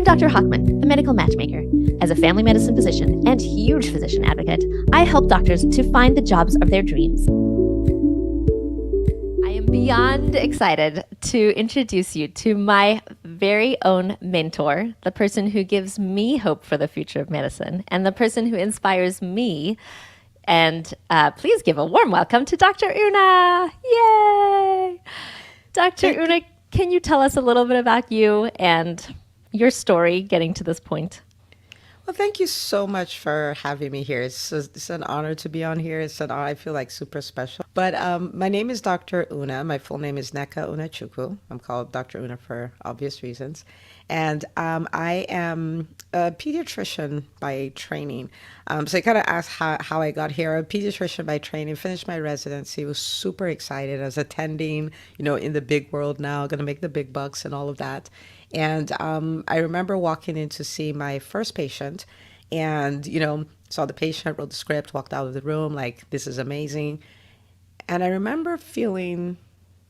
Dr. Hochman, the medical matchmaker. As a family medicine physician and huge physician advocate, I help doctors to find the jobs of their dreams. I am beyond excited to introduce you to my very own mentor, the person who gives me hope for the future of medicine, and the person who inspires me. And please give a warm welcome to Dr. Una. Yay! Dr. Una, can you tell us a little bit about you and your story getting to this point? Well, thank you so much for having me here. It's an honor to be on here. It's an honor. I feel like super special. But my name is Dr. Una. My full name is Neka Unachukwu. I'm called Dr. Una for obvious reasons. And I am a pediatrician by training. So I kind of asked how I got here. I'm a pediatrician by training, finished my residency, was super excited. I was attending, in the big world now, going to make the big bucks and all of that. And I remember walking in to see my first patient and, saw the patient, wrote the script, walked out of the room like, this is amazing. And I remember feeling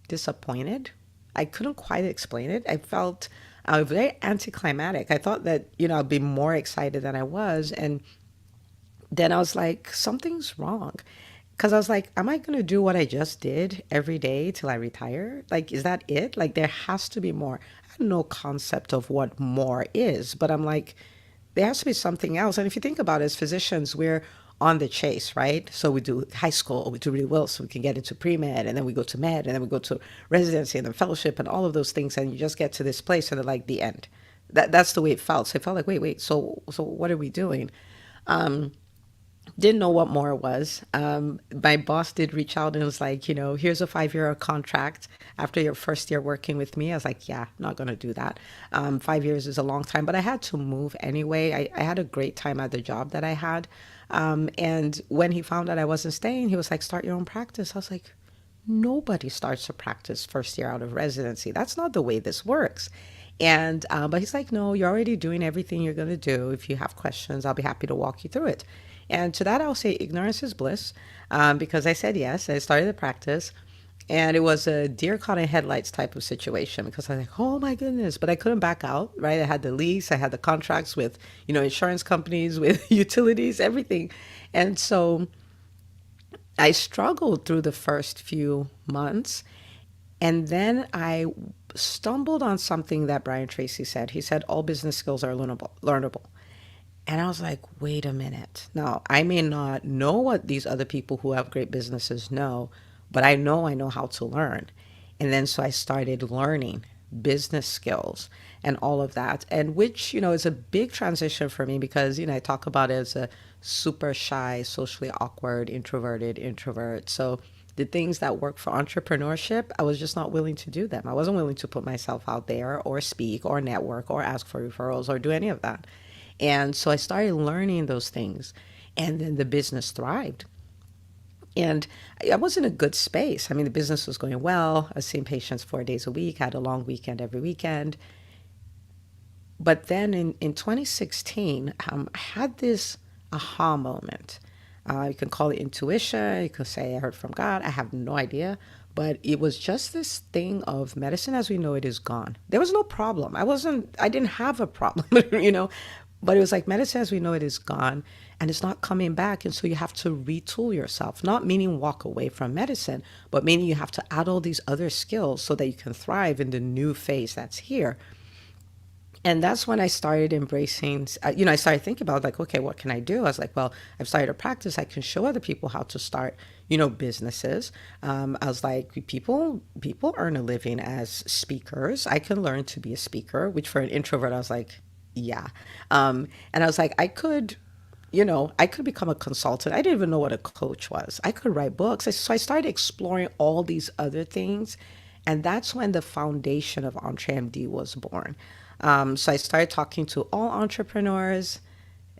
disappointed. I couldn't quite explain it. I felt very anticlimactic. I thought that, I'd be more excited than I was. And then I was like, something's wrong. Because I was like, am I going to do what I just did every day till I retire? Like, is that it? Like, there has to be more. I have no concept of what more is, but I'm like, there has to be something else. And if you think about it, as physicians, we're on the chase, right? So we do high school, we do really well so we can get into pre-med, and then we go to med, and then we go to residency and then fellowship and all of those things. And you just get to this place and they're like the end. That's the way it felt. So it felt like, wait, so what are we doing? Didn't know what more was. My boss did reach out and was like, here's a 5-year contract after your first year working with me. I was like, yeah, not going to do that. 5 years is a long time, but I had to move anyway. I had a great time at the job that I had. And when he found out I wasn't staying, he was like, start your own practice. I was like, nobody starts a practice first year out of residency. That's not the way this works. And but he's like, no, you're already doing everything you're going to do. If you have questions, I'll be happy to walk you through it. And to that, I'll say ignorance is bliss, because I said yes. I started the practice, and it was a deer caught in headlights type of situation because I was like, oh my goodness, but I couldn't back out, right? I had the lease, I had the contracts with, insurance companies, with utilities, everything. And so I struggled through the first few months. And then I stumbled on something that Brian Tracy said. He said, all business skills are learnable. And I was like, wait a minute. Now, I may not know what these other people who have great businesses know, but I know how to learn. And then so I started learning business skills and all of that, and which, is a big transition for me because, I talk about it as a super shy, socially awkward, introverted introvert. So the things that work for entrepreneurship, I was just not willing to do them. I wasn't willing to put myself out there or speak or network or ask for referrals or do any of that. And so I started learning those things, and then the business thrived. And I was in a good space. I mean, the business was going well. I was seeing patients 4 days a week, had a long weekend every weekend. But then in 2016, I had this aha moment. You can call it intuition. You can say I heard from God. I have no idea. But it was just this thing of medicine as we know it is gone. There was no problem. I didn't have a problem, But it was like medicine as we know it is gone and it's not coming back. And so you have to retool yourself, not meaning walk away from medicine, but meaning you have to add all these other skills so that you can thrive in the new phase that's here. And that's when I started embracing, I started thinking about like, okay, what can I do? I was like, well, I've started a practice. I can show other people how to start, businesses. I was like, people earn a living as speakers. I can learn to be a speaker, which for an introvert, I was like, yeah. And I was like, I could become a consultant. I didn't even know what a coach was. I could write books. So I started exploring all these other things. And that's when the foundation of EntreMD was born. So I started talking to all entrepreneurs.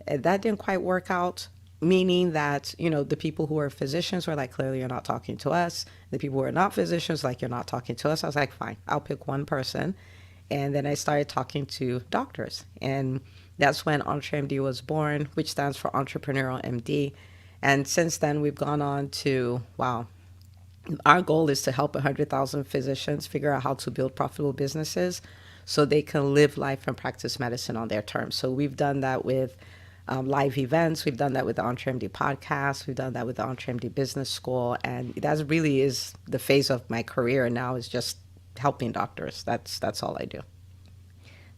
That didn't quite work out, meaning that, the people who are physicians were like, clearly you're not talking to us. The people who are not physicians, like, you're not talking to us. I was like, fine, I'll pick one person. And then I started talking to doctors. And that's when EntreMD was born, which stands for Entrepreneurial MD. And since then, we've gone on to, wow, our goal is to help 100,000 physicians figure out how to build profitable businesses. so they can live life and practice medicine on their terms. So we've done that with live events. We've done that with the EntreMD podcast. We've done that with the EntreMD Business School. And that really is the phase of my career now, is just helping doctors. That's all I do.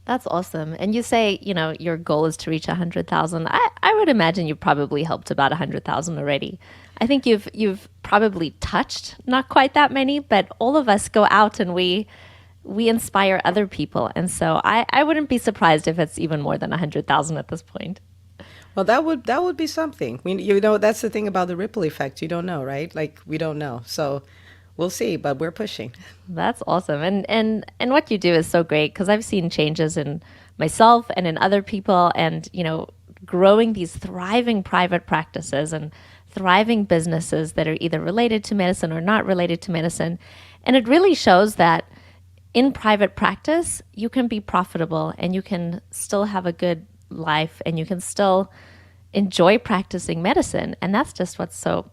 That's awesome. And you say, your goal is to reach 100,000. I would imagine you've probably helped about 100,000 already. I think you've probably touched not quite that many, but all of us go out and we inspire other people. And so I wouldn't be surprised if it's even more than 100,000 at this point. Well, that would be something. That's the thing about the ripple effect. You don't know, right? Like, we don't know. So we'll see, but we're pushing. That's awesome. And what you do is so great, because I've seen changes in myself and in other people, and growing these thriving private practices and thriving businesses that are either related to medicine or not related to medicine. And it really shows that in private practice, you can be profitable and you can still have a good life and you can still enjoy practicing medicine. And that's just what's so,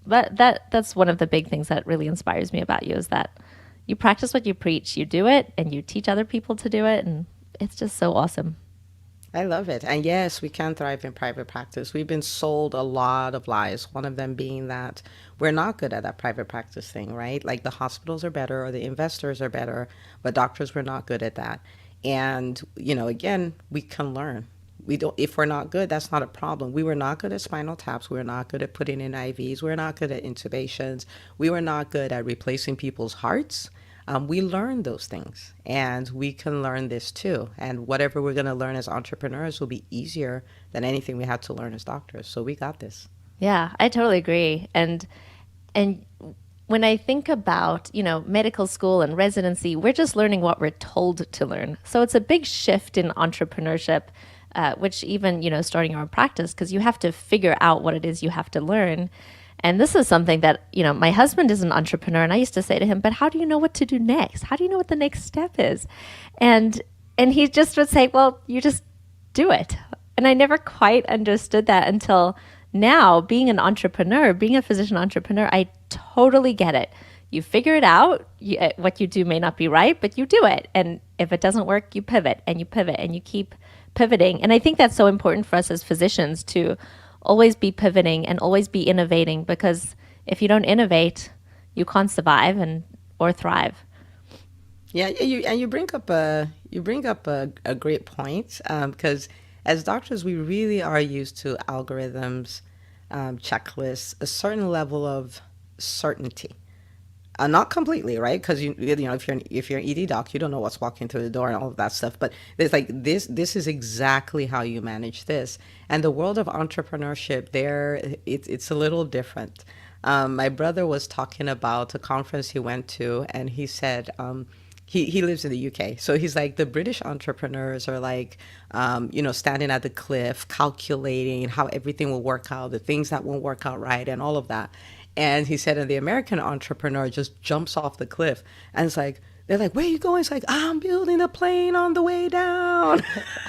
but that's one of the big things that really inspires me about you, is that you practice what you preach, you do it, and you teach other people to do it. And it's just so awesome. I love it. And yes, we can thrive in private practice. We've been sold a lot of lies, one of them being that we're not good at that private practice thing, right? Like, the hospitals are better or the investors are better, but doctors were not good at that. And, again, we can learn. We don't, if we're not good, that's not a problem. We were not good at spinal taps. We were not good at putting in IVs. We were not good at intubations. We were not good at replacing people's hearts. We learned those things, and we can learn this too. And whatever we're going to learn as entrepreneurs will be easier than anything we had to learn as doctors. So we got this. Yeah, I totally agree. And when I think about, medical school and residency, we're just learning what we're told to learn. So it's a big shift in entrepreneurship, which even, starting your own practice, because you have to figure out what it is you have to learn. And this is something that, my husband is an entrepreneur, and I used to say to him, but how do you know what to do next? How do you know what the next step is? And he just would say, well, you just do it. And I never quite understood that until now, being an entrepreneur, being a physician entrepreneur. I totally get it. You figure it out. What you do may not be right, but you do it. And if it doesn't work, you pivot and you keep pivoting. And I think that's so important for us as physicians to always be pivoting and always be innovating, because if you don't innovate, you can't survive or thrive. Yeah, you bring up a great point, because as doctors, we really are used to algorithms, checklists, a certain level of certainty. Not completely, right? Because if you're an ED doc, you don't know what's walking through the door and all of that stuff. But there's like this is exactly how you manage this. And the world of entrepreneurship, it's a little different. My brother was talking about a conference he went to, and he said he lives in the UK. So he's like, the British entrepreneurs are like, standing at the cliff, calculating how everything will work out, the things that won't work out right, and all of that. And he said, and the American entrepreneur just jumps off the cliff. And it's like, they're like, where are you going? It's like, I'm building a plane on the way down.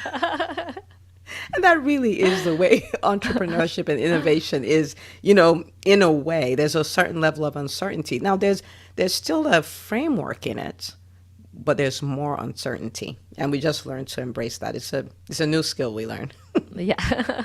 And that really is the way entrepreneurship and innovation is, in a way. There's a certain level of uncertainty. Now, there's still a framework in it, but there's more uncertainty. And we just learn to embrace that. It's a new skill we learn. Yeah.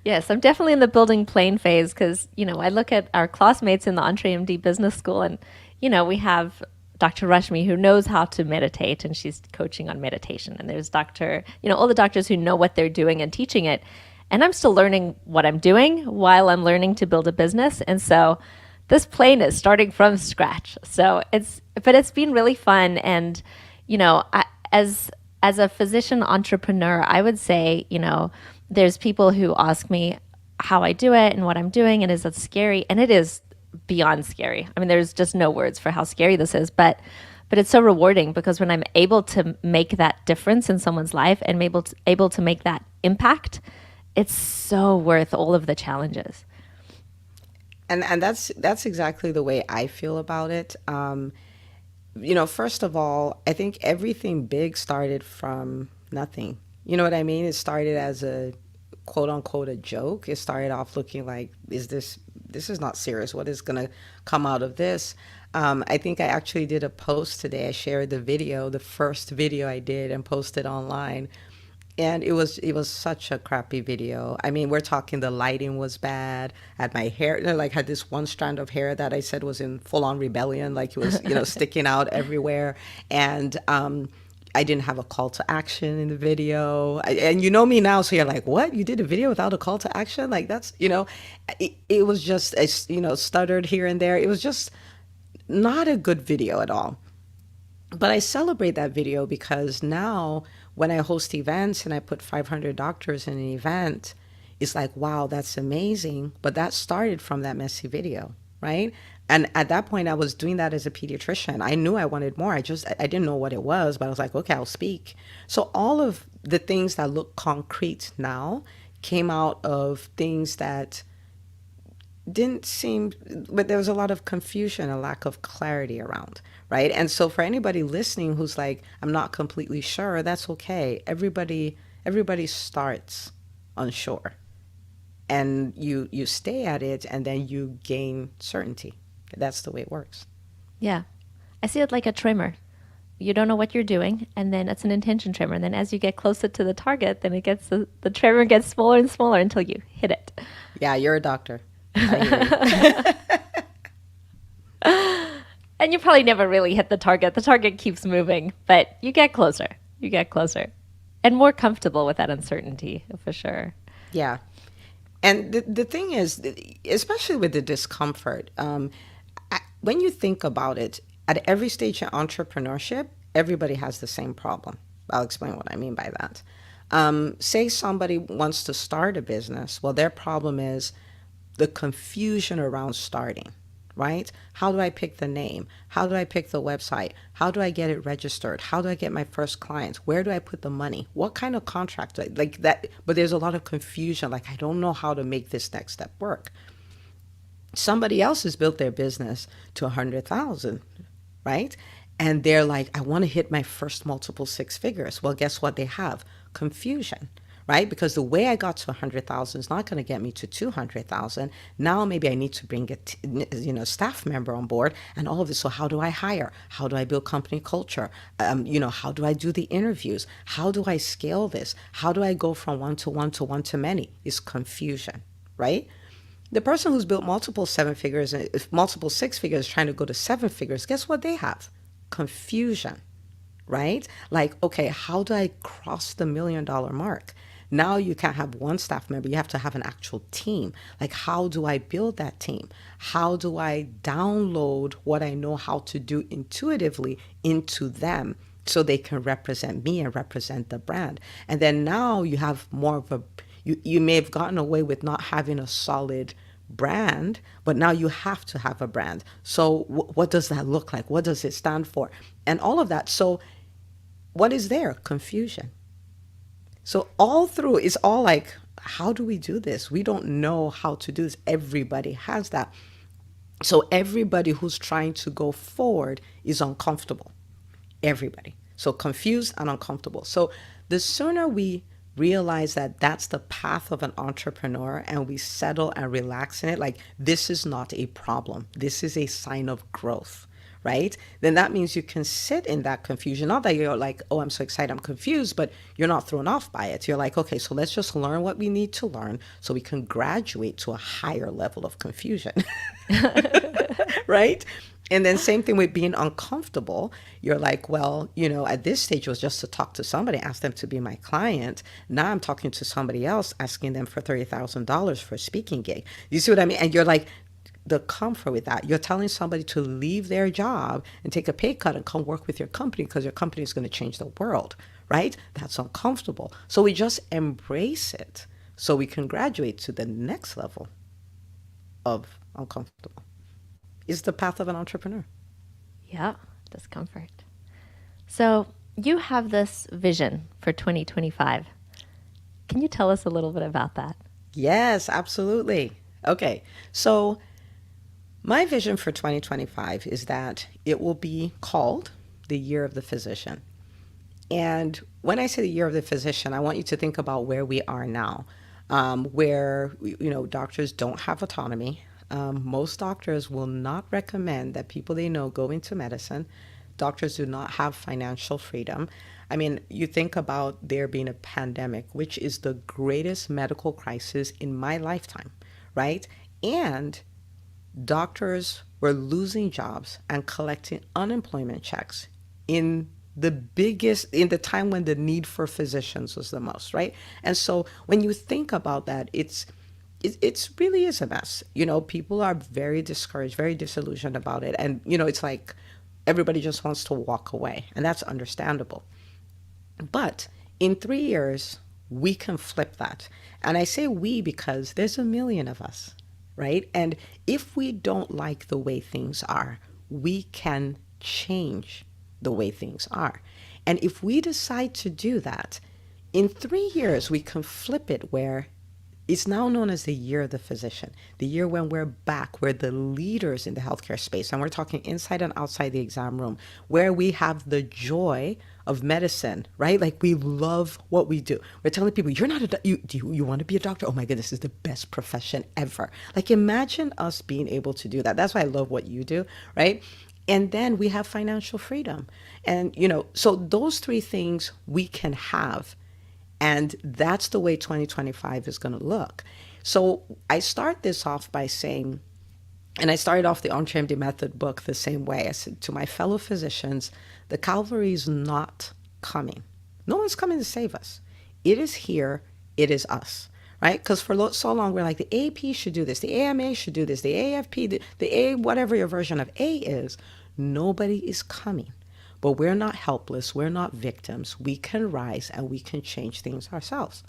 Yes, I'm definitely in the building plane phase, because, I look at our classmates in the EntreMD Business School, and, we have Dr. Rashmi, who knows how to meditate, and she's coaching on meditation. And there's all the doctors who know what they're doing and teaching it. And I'm still learning what I'm doing while I'm learning to build a business. And so this plane is starting from scratch. So it's been really fun. And, as a physician entrepreneur, I would say, there's people who ask me how I do it and what I'm doing, and is it scary? And it is beyond scary. I mean, there's just no words for how scary this is, but it's so rewarding, because when I'm able to make that difference in someone's life and able to make that impact, it's so worth all of the challenges. And that's exactly the way I feel about it. First of all, I think everything big started from nothing. You know what I mean? It started as a quote unquote a joke. It started off looking like, is this this is not serious. What is going to come out of this? I think I actually did a post today. I shared the video, the first video I did, and posted online. And it was such a crappy video. I mean, we're talking the lighting was bad. I had my hair, like had this one strand of hair that I said was in full on rebellion, like it was, sticking out everywhere. And I didn't have a call to action in the video. And you know me now, so you're like, what? You did a video without a call to action? Like that's, it was just, stuttered here and there. It was just not a good video at all. But I celebrate that video because now when I host events and I put 500 doctors in an event, it's like, wow, that's amazing. But that started from that messy video, right? And at that point, I was doing that as a pediatrician. I knew I wanted more. I didn't know what it was, but I was like, okay, I'll speak. So all of the things that look concrete now came out of things that didn't seem, but there was a lot of confusion, a lack of clarity around, right? And so for anybody listening who's like, I'm not completely sure, that's okay. Everybody starts unsure, and you stay at it, and then you gain certainty. That's the way it works. Yeah. I see it like a trimmer. You don't know what you're doing, and then it's an intention trimmer. And then as you get closer to the target, then it gets the trimmer gets smaller and smaller until you hit it. Yeah, you're a doctor. I hear you. And you probably never really hit the target. The target keeps moving, but you get closer. You get closer. And more comfortable with that uncertainty, for sure. Yeah. And the thing is, especially with the discomfort, when you think about it, at every stage in entrepreneurship, everybody has the same problem. I'll explain what I mean by that. Say somebody wants to start a business. Well, their problem is the confusion around starting, right? How do I pick the name? How do I pick the website? How do I get it registered? How do I get my first clients? Where do I put the money? What kind of contract? Like that. But there's a lot of confusion. Like, I don't know how to make this next step work. Somebody else has built their business to 100,000, right? And they're like, I want to hit my first multiple six figures. Well, guess what they have? Confusion, right? Because the way I got to 100,000 is not going to get me to 200,000. Now maybe I need to bring a staff member on board and all of this. So how do I hire? How do I build company culture? How do I do the interviews? How do I scale this? How do I go from one to one to one to many? Is confusion, right? The person who's built multiple seven figures and multiple six figures trying to go to seven figures, guess what they have? Confusion, right? Like, okay, how do I cross the $1 million mark? Now you can't have one staff member. You have to have an actual team. Like, how do I build that team? How do I download what I know how to do intuitively into them so they can represent me and represent the brand? And then now you have more of you may have gotten away with not having a solid brand, but now you have to have a brand. So what does that look like? What does it stand for? And all of that. So what is there? Confusion. So all through, it's all like, how do we do this? We don't know how to do this. Everybody has that. So everybody who's trying to go forward is uncomfortable. Everybody. So confused and uncomfortable. So the sooner we realize that that's the path of an entrepreneur and we settle and relax in it, like, this is not a problem. This is a sign of growth, right? Then that means you can sit in that confusion. Not that you're like, oh, I'm so excited, I'm confused, but you're not thrown off by it. You're like, okay, so let's just learn what we need to learn so we can graduate to a higher level of confusion, right? And then same thing with being uncomfortable. You're like, well, at this stage it was just to talk to somebody, ask them to be my client. Now I'm talking to somebody else, asking them for $30,000 for a speaking gig. You see what I mean? And you're like, the comfort with that. You're telling somebody to leave their job and take a pay cut and come work with your company because your company is going to change the world, right? That's uncomfortable. So we just embrace it so we can graduate to the next level of uncomfortable. Is the path of an entrepreneur. Yeah, discomfort. So you have this vision for 2025. Can you tell us a little bit about that? Yes, absolutely. Okay, so my vision for 2025 is that it will be called the Year of the Physician. And when I say the Year of the Physician, I want you to think about where we are now, where doctors don't have autonomy. Most doctors will not recommend that people they know go into medicine. Doctors do not have financial freedom. I mean, you think about there being a pandemic, which is the greatest medical crisis in my lifetime, right? And doctors were losing jobs and collecting unemployment checks in in the time when the need for physicians was the most, right? And so when you think about that, it's really is a mess. People are very discouraged, very disillusioned about it. And, it's like everybody just wants to walk away. And that's understandable. But in 3 years, we can flip that. And I say we because there's a million of us, right? And if we don't like the way things are, we can change the way things are. And if we decide to do that, in 3 years, we can flip it where it's now known as the year of the physician, the year when we're back, we're the leaders in the healthcare space, and we're talking inside and outside the exam room, where we have the joy of medicine, right? Like we love what we do. We're telling people, you're not you want to be a doctor? Oh my goodness, this is the best profession ever. Like imagine us being able to do that. That's why I love what you do, right? And then we have financial freedom. And, so those three things we can have, and that's the way 2025 is going to look. So I start this off by saying, and I started off the EntreMD Method book the same way. I said to my fellow physicians, the cavalry is not coming. No one's coming to save us. It is here. It is us. Right? Because for so long, we're like, the AP should do this. The AMA should do this. The AFP, the A, whatever your version of A is, nobody is coming. But we're not helpless. We're not victims. We can rise and we can change things ourselves.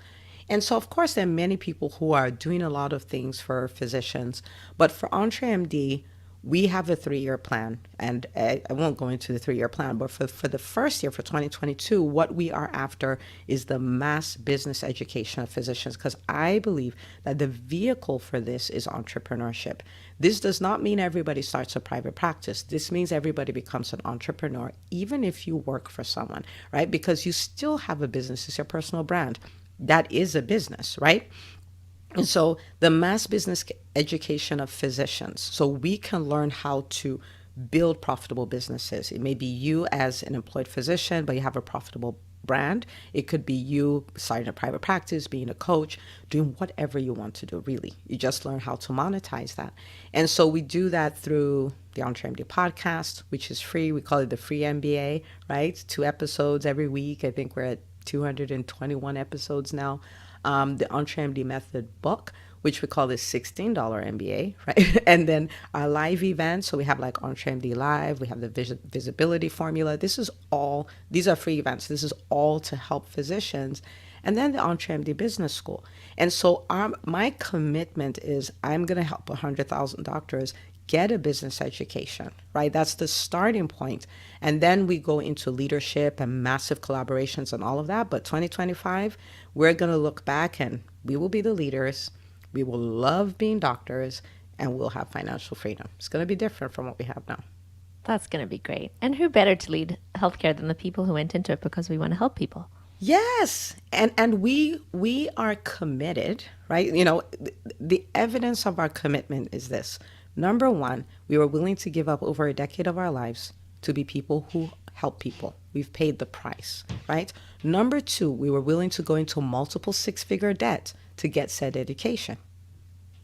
And so, of course, there are many people who are doing a lot of things for physicians. But for EntreMD, we have a 3-year plan. And I won't go into the 3-year plan, but for the first year, for 2022, what we are after is the mass business education of physicians, because I believe that the vehicle for this is entrepreneurship. This does not mean everybody starts a private practice. This means everybody becomes an entrepreneur, even if you work for someone, right? Because you still have a business. It's your personal brand. That is a business, right? And so the mass business education of physicians, so we can learn how to build profitable businesses. It may be you as an employed physician, but you have a profitable brand. It could be you starting a private practice, being a coach, doing whatever you want to do, really. You just learn how to monetize that. And so we do that through the EntreMD podcast, which is free. We call it the free MBA, right? 2 episodes every week. I think we're at 221 episodes now. The EntreMD Method book, which we call the $16 MBA, right? And then our live events. So we have like EntreMD Live, we have the visibility formula. These are free events. This is all to help physicians. And then the EntreMD Business School. And so my commitment is I'm going to help 100,000 doctors get a business education, right? That's the starting point. And then we go into leadership and massive collaborations and all of that. But 2025, we're going to look back and we will be the leaders. We will love being doctors and we'll have financial freedom. It's going to be different from what we have now. That's going to be great. And who better to lead healthcare than the people who went into it because we want to help people? Yes, and we are committed, right? The evidence of our commitment is this. Number one, we were willing to give up over a decade of our lives to be people who help people. We've paid the price, right? Number two, we were willing to go into multiple 6-figure debt to get said education,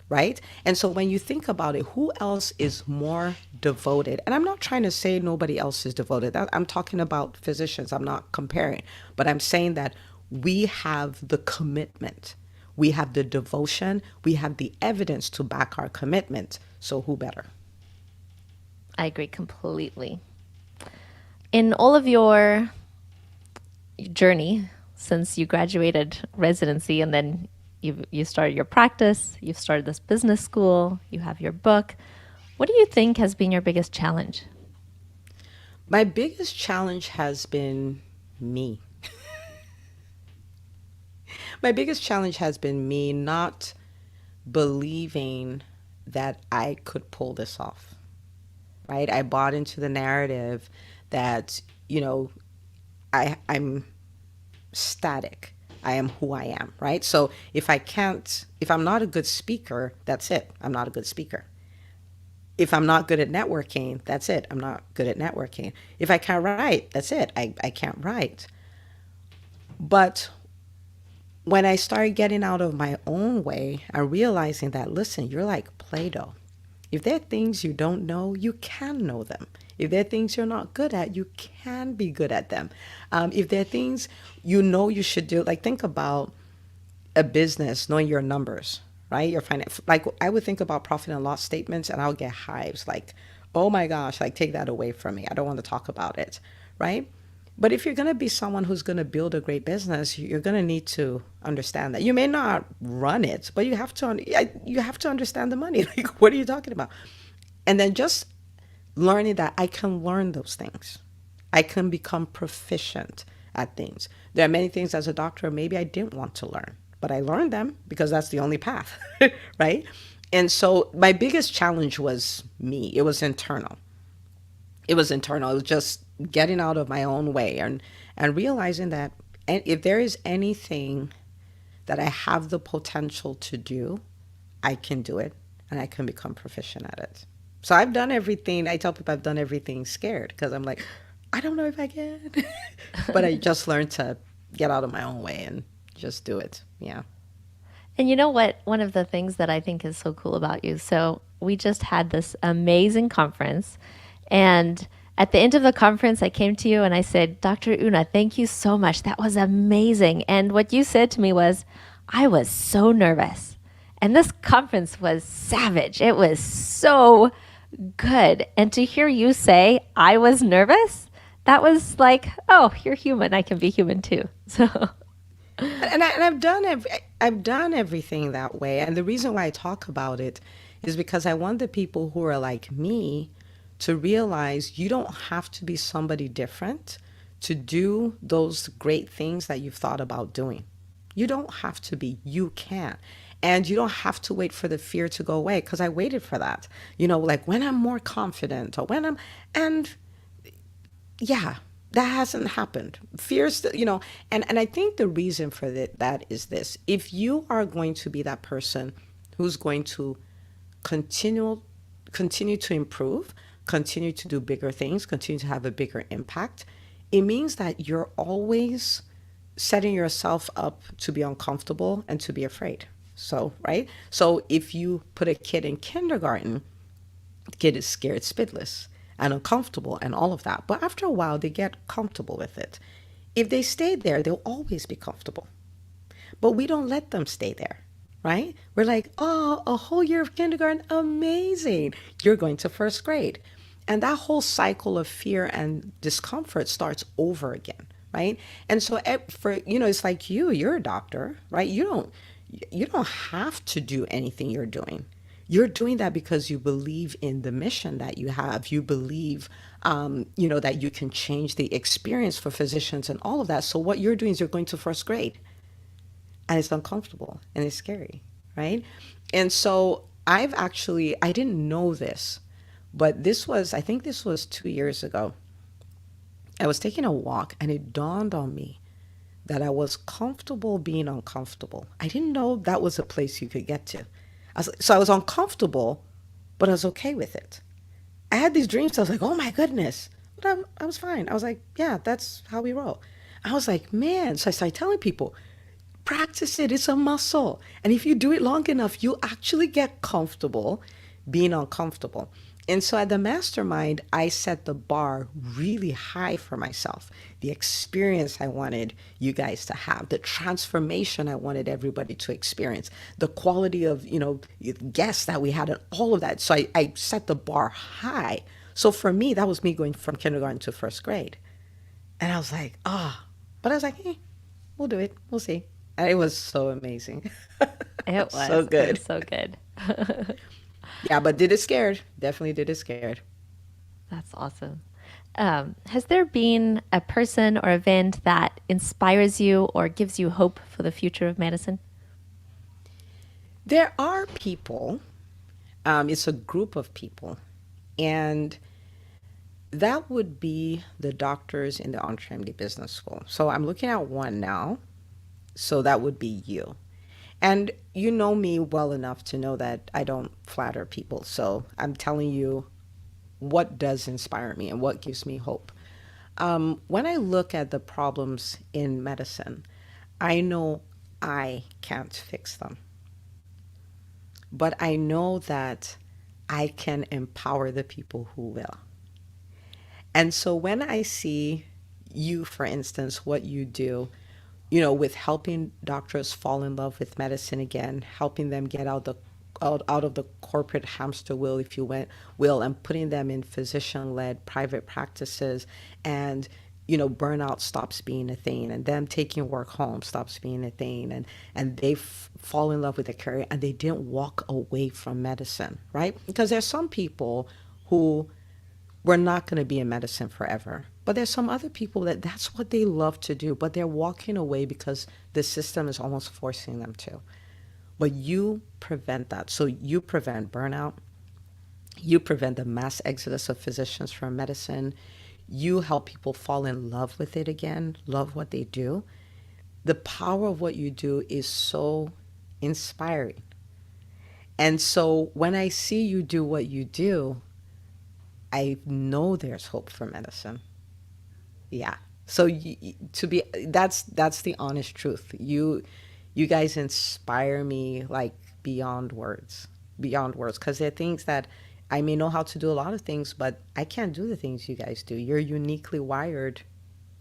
right? And so when you think about it, who else is more devoted? And I'm not trying to say nobody else is devoted. I'm talking about physicians. I'm not comparing, but I'm saying that we have the commitment. We have the devotion. We have the evidence to back our commitment. So who better? I agree completely. In all of your journey since you graduated residency and then you started your practice, you've started this business school, you have your book, what do you think has been your biggest challenge? My biggest challenge has been me. My biggest challenge has been me not believing that I could pull this off, right? I bought into the narrative that, I'm static. I am who I am, right? So if I'm not a good speaker, that's it. I'm not a good speaker. If I'm not good at networking, that's it. I'm not good at networking. If I can't write, that's it. I can't write. But when I started getting out of my own way and realizing that, listen, you're like Play Doh. If there are things you don't know, you can know them. If there are things you're not good at, you can be good at them. If there are things you know you should do, like think about a business, knowing your numbers, right? Your finance. Like I would think about profit and loss statements, and I'll get hives. Like, oh my gosh, like take that away from me. I don't want to talk about it, right? But if you're going to be someone who's going to build a great business, you're going to need to understand that. You may not run it, but you have to understand the money. Like, what are you talking about? And then just learning that I can learn those things. I can become proficient at things. There are many things as a doctor maybe I didn't want to learn, but I learned them because that's the only path, right? And so my biggest challenge was me. It was internal. It was internal. It was just getting out of my own way and realizing that if there is anything that I have the potential to do, I can do it and I can become proficient at it. So I've done everything. I tell people I've done everything scared because I'm like, I don't know if I can. But I just learned to get out of my own way and just do it. Yeah. And you know what? One of the things that I think is so cool about you. So, we just had this amazing conference. And at the end of the conference, I came to you and I said, Dr. Una, thank you so much. That was amazing. And what you said to me was, I was so nervous. And this conference was savage. It was so good. And to hear you say, I was nervous, that was like, oh, you're human. I can be human too. So, I've done everything that way. And the reason why I talk about it is because I want the people who are like me to realize you don't have to be somebody different to do those great things that you've thought about doing. You don't have to be, you can. And you don't have to wait for the fear to go away because I waited for that. Like when I'm more confident or and yeah, that hasn't happened. Fears, and I think the reason for that is this. If you are going to be that person who's going to continue continue to improve, continue to do bigger things, continue to have a bigger impact, it means that you're always setting yourself up to be uncomfortable and to be afraid. So, right? So if you put a kid in kindergarten, the kid is scared spitless and uncomfortable and all of that. But after a while, they get comfortable with it. If they stay there, they'll always be comfortable. But we don't let them stay there, right? We're like, oh, a whole year of kindergarten, amazing. You're going to first grade. And that whole cycle of fear and discomfort starts over again, right? And so it's like you're a doctor, right? You don't have to do anything you're doing. You're doing that because you believe in the mission that you have. You believe, that you can change the experience for physicians and all of that. So what you're doing is you're going to first grade, and it's uncomfortable and it's scary, right? And so I didn't know this, but I think this was 2 years ago. I was taking a walk and it dawned on me that I was comfortable being uncomfortable. I didn't know that was a place you could get to. So I was uncomfortable, but I was okay with it. I had these dreams. I was like, oh my goodness. But I was fine. I was like, yeah, that's how we roll. I was like, man. So I started telling people, practice it. It's a muscle. And if you do it long enough, you actually get comfortable being uncomfortable. And so at the mastermind, I set the bar really high for myself. The experience I wanted you guys to have, the transformation I wanted everybody to experience, the quality of, guests that we had and all of that. So I set the bar high. So for me, that was me going from kindergarten to first grade. And I was like, but I was like, we'll do it. We'll see. And it was so amazing. it So was. It good. was so good. Yeah, but did it scared. Definitely did it scared. That's awesome. Has there been a person or event that inspires you or gives you hope for the future of medicine? There are people, it's a group of people, and that would be the doctors in the EntreMD Business School. So I'm looking at one now. So that would be you. And you know me well enough to know that I don't flatter people. So I'm telling you what does inspire me and what gives me hope. When I look at the problems in medicine, I know I can't fix them, but I know that I can empower the people who will. And so when I see you, for instance, what you do, with helping doctors fall in love with medicine again, helping them get out of the corporate hamster wheel, if you will, and putting them in physician-led private practices, and burnout stops being a thing, and them taking work home stops being a thing, and they fall in love with the career, and they didn't walk away from medicine, right? Because there's some people who we're not going to be in medicine forever. But there's some other people that that's what they love to do, but they're walking away because the system is almost forcing them to. But you prevent that. So you prevent burnout. You prevent the mass exodus of physicians from medicine. You help people fall in love with it again, love what they do. The power of what you do is so inspiring. And so when I see you do what you do, I know there's hope for medicine. Yeah. So to be that's the honest truth. You guys inspire me like beyond words, beyond words, because there are things that I may know how to do a lot of things, but I can't do the things you guys do. You're uniquely wired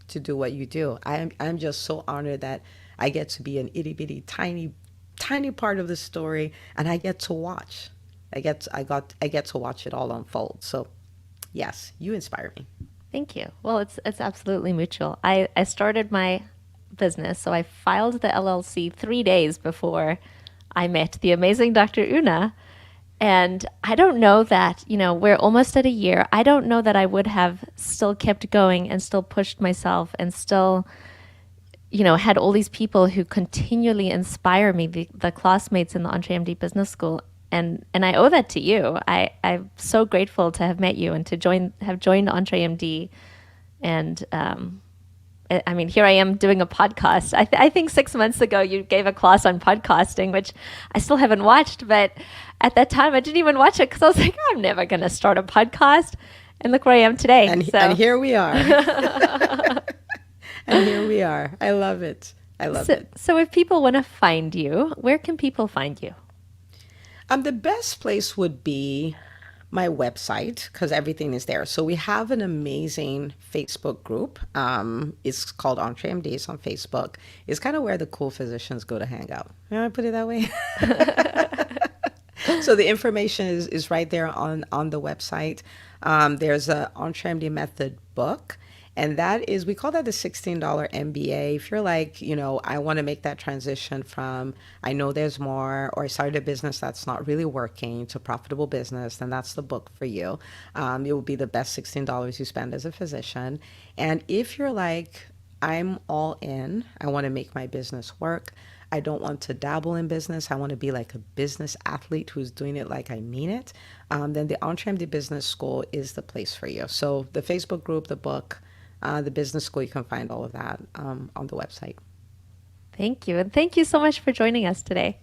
to do what you do. I'm just so honored that I get to be an itty bitty tiny part of the story, and I get to watch. I get to watch it all unfold. So yes, you inspire me. Thank you. Well, it's absolutely mutual. I started my business, so I filed the LLC 3 days before I met the amazing Dr. Una. And I don't know that, we're almost at a year. I don't know that I would have still kept going and still pushed myself and still, had all these people who continually inspire me, the classmates in the EntreMD Business School. And I owe that to you. I'm so grateful to have met you and to have joined EntreMD. And I mean, here I am doing a podcast. I think 6 months ago you gave a class on podcasting, which I still haven't watched. But at that time, I didn't even watch it because I was like, I'm never going to start a podcast. And look where I am today. And here we are. And here we are. I love it. I love it. So if people want to find you, where can people find you? The best place would be my website because everything is there. So we have an amazing Facebook group. It's called EntreMD. It's on Facebook. It's kind of where the cool physicians go to hang out. You know, I put it that way. So the information is right there on the website. There's a EntreMD Method book. And that is, we call that the $16 MBA. If you're like, I want to make that transition from, I know there's more, or I started a business that's not really working to profitable business, then that's the book for you. It will be the best $16 you spend as a physician. And if you're like, I'm all in, I want to make my business work. I don't want to dabble in business. I want to be like a business athlete who's doing it like I mean it. Then the EntreMD Business School is the place for you. So the Facebook group, the book, the business school, you can find all of that on the website. Thank you. And thank you so much for joining us today.